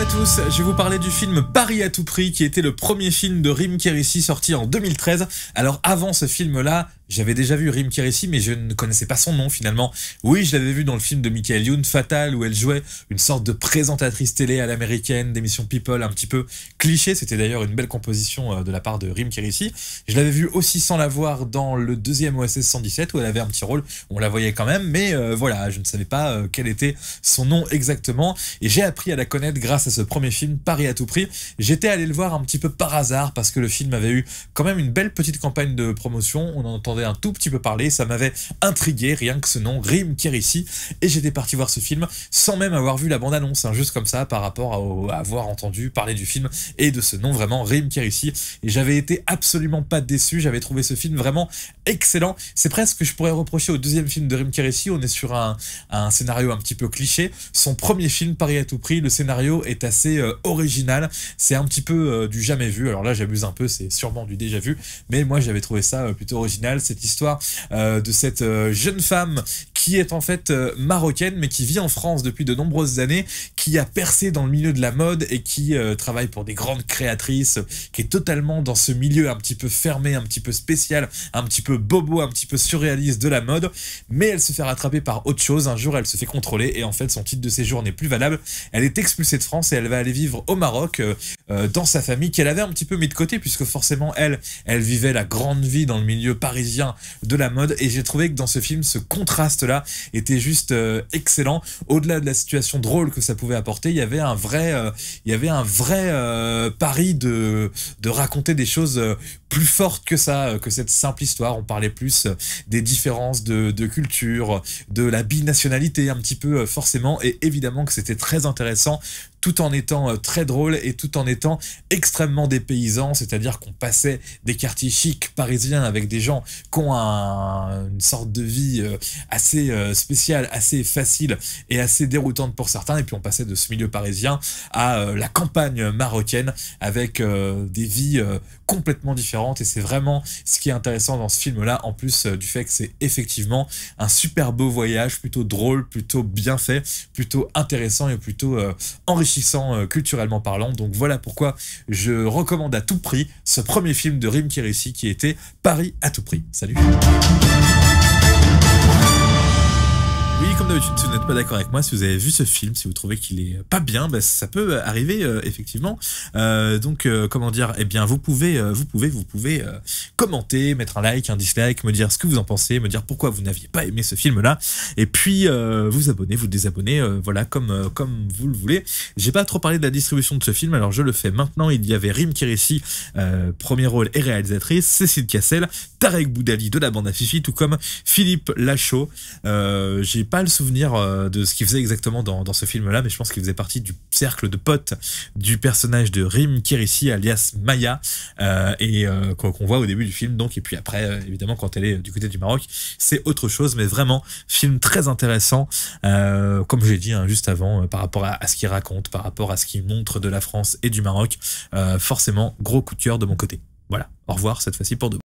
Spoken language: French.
à tous, je vais vous parler du film Paris à tout prix qui était le premier film de Rim Kérissi sorti en 2013. Alors avant ce film-là, j'avais déjà vu Rim Kérissi mais je ne connaissais pas son nom finalement. Oui, je l'avais vu dans le film de Michael Youn, Fatal, où elle jouait une sorte de présentatrice télé à l'américaine, d'émission People un petit peu cliché. C'était d'ailleurs une belle composition de la part de Rim Kérissi. Je l'avais vu aussi sans la voir dans le deuxième OSS 117 où elle avait un petit rôle, on la voyait quand même, mais voilà, je ne savais pas quel était son nom exactement. Et j'ai appris à la connaître grâce à ce premier film, Paris à tout prix. J'étais allé le voir un petit peu par hasard parce que le film avait eu quand même une belle petite campagne de promotion. On en entendait un tout petit peu parler, ça m'avait intrigué, rien que ce nom, Rim Kérissi. Et j'étais parti voir ce film sans même avoir vu la bande-annonce, hein, juste comme ça, par rapport à avoir entendu parler du film et de ce nom vraiment, Rim Kérissi. Et j'avais été absolument pas déçu, j'avais trouvé ce film vraiment excellent. C'est presque ce que je pourrais reprocher au deuxième film de Rim Kérissi. On est sur un scénario un petit peu cliché. Son premier film, Paris à tout prix, le scénario est assez original. C'est un petit peu du jamais vu. Alors là, j'abuse un peu, c'est sûrement du déjà vu. Mais moi, j'avais trouvé ça plutôt original. Cette histoire de cette jeune femme qui est en fait marocaine, mais qui vit en France depuis de nombreuses années, qui a percé dans le milieu de la mode et qui travaille pour des grandes créatrices, qui est totalement dans ce milieu un petit peu fermé, un petit peu spécial, un petit peu bobo, un petit peu surréaliste de la mode. Mais elle se fait rattraper par autre chose. Un jour, elle se fait contrôler et en fait, son titre de séjour n'est plus valable. Elle est expulsée de France et elle va aller vivre au Maroc dans sa famille qu'elle avait un petit peu mis de côté puisque forcément elle vivait la grande vie dans le milieu parisien de la mode. Et j'ai trouvé que dans ce film, ce contraste-là était juste excellent. Au-delà de la situation drôle que ça pouvait apporter, il y avait un vrai pari de raconter des choses plus fortes que ça, que cette simple histoire. On parlait plus des différences de culture, de la binationalité un petit peu forcément, et évidemment que c'était très intéressant tout en étant très drôle et tout en étant extrêmement dépaysant, c'est-à-dire qu'on passait des quartiers chics parisiens avec des gens qui ont une sorte de vie assez spéciale, assez facile et assez déroutante pour certains, et puis on passait de ce milieu parisien à la campagne marocaine avec des vies complètement différentes. Et c'est vraiment ce qui est intéressant dans ce film-là, en plus du fait que c'est effectivement un super beau voyage, plutôt drôle, plutôt bien fait, plutôt intéressant et plutôt enrichissant culturellement parlant. Donc voilà pourquoi je recommande à tout prix ce premier film de Rim Kérissi qui était Paris à tout prix. Salut. Oui, comme d'habitude, si vous n'êtes pas d'accord avec moi, si vous avez vu ce film, si vous trouvez qu'il est pas bien, bah, ça peut arriver effectivement. Donc, comment dire, eh bien, vous pouvez commenter, mettre un like, un dislike, me dire ce que vous en pensez, me dire pourquoi vous n'aviez pas aimé ce film-là, et puis vous abonner, vous désabonner, voilà, comme vous le voulez. J'ai pas trop parlé de la distribution de ce film, alors je le fais maintenant. Il y avait Rim Kérissi, premier rôle et réalisatrice, Cécile Cassel, Tarek Boudali de la bande à Fifi, tout comme Philippe Lachaud. J'ai pas le souvenir de ce qu'il faisait exactement dans ce film-là, mais je pense qu'il faisait partie du cercle de potes du personnage de Rim Kérissi, alias Maya, qu'on voit au début du film, donc, et puis après, évidemment, quand elle est du côté du Maroc, c'est autre chose, mais vraiment, film très intéressant, comme j'ai dit hein, juste avant, par rapport à ce qu'il raconte, par rapport à ce qu'il montre de la France et du Maroc, forcément, gros coup de cœur de mon côté. Voilà, au revoir cette fois-ci pour de bon.